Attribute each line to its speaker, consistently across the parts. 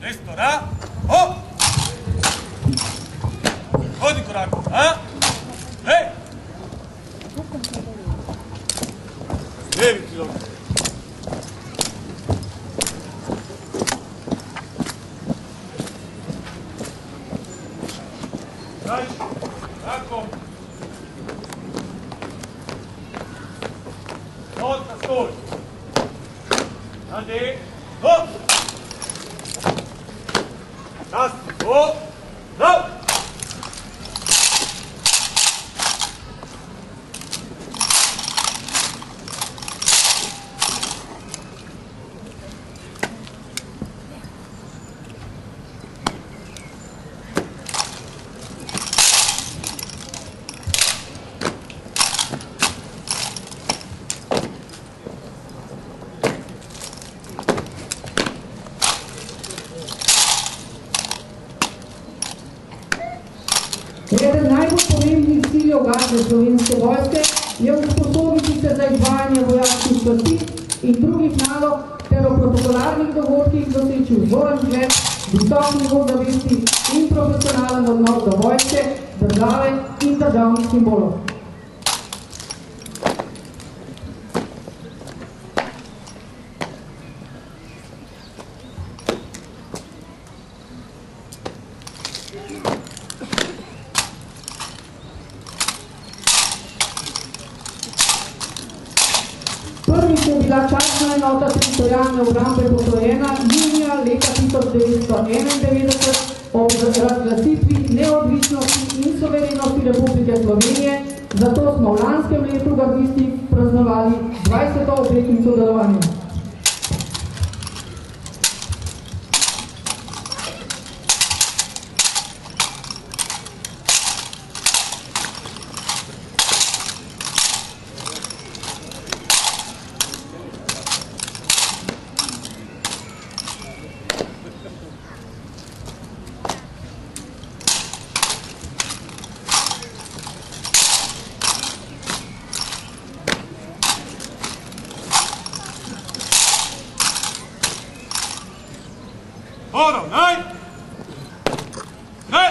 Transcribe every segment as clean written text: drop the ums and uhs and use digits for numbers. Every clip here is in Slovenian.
Speaker 1: Desno, ra, ho! Hodi korak, a? Hej! Levi kilo. Daj, tako. Hod na stol. Nade, hop! Čas, hop! Prav!
Speaker 2: Eden najbolj pomembnih ciljev Garde Slovenske vojske je usposobiti se za izvajanje vojaških poti in drugih nalog ter o protokolarnih dogodkih doseči vzoren zgled, visok nivo zavesti in profesionalen odnos do vojske, države in državnih simbolov. Prvič je bila častna enota teritorijalne obrambe postrojena junija leta 1991 ob razglasitvi neodvisnosti in suverenosti Republike Slovenije, zato smo v lanskem letu gardisti praznovali 20. obletnico delovanja.
Speaker 1: Poravnaj! Ne!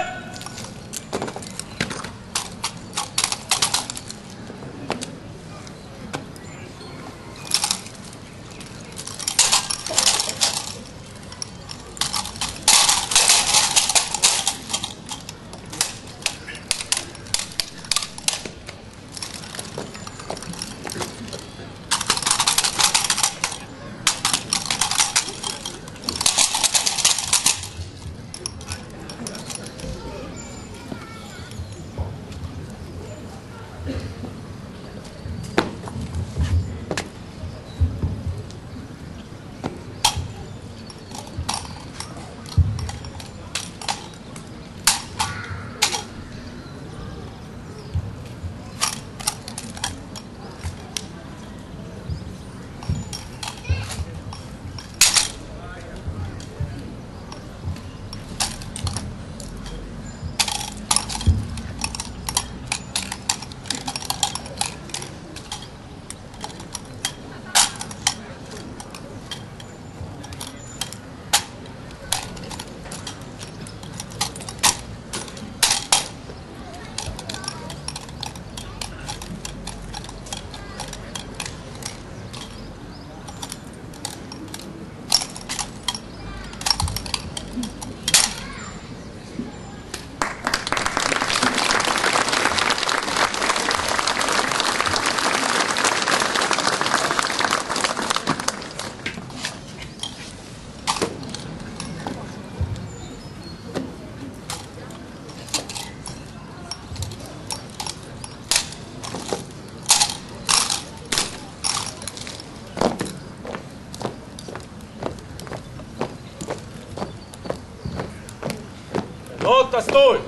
Speaker 1: Enota, stoj!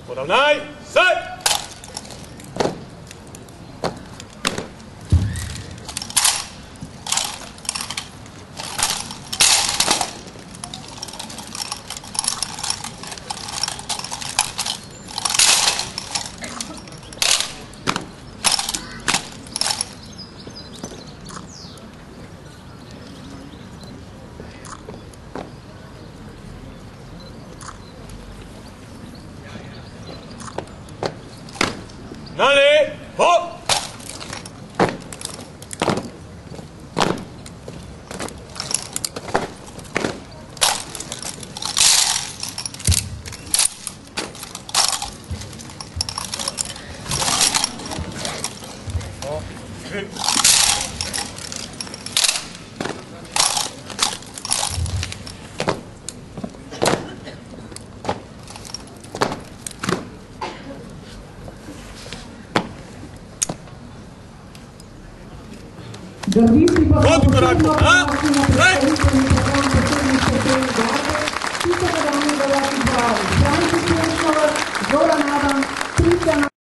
Speaker 1: Poravnaj, saj! Na levo!
Speaker 2: Gardisti pa so
Speaker 1: Proti koraku,
Speaker 2: posebno
Speaker 1: a?
Speaker 2: predstavitvenim program posebnih posebej garde, ki so ga dani vojaški pravi. Franci Pešnovar, Zoran Adam, Kristjana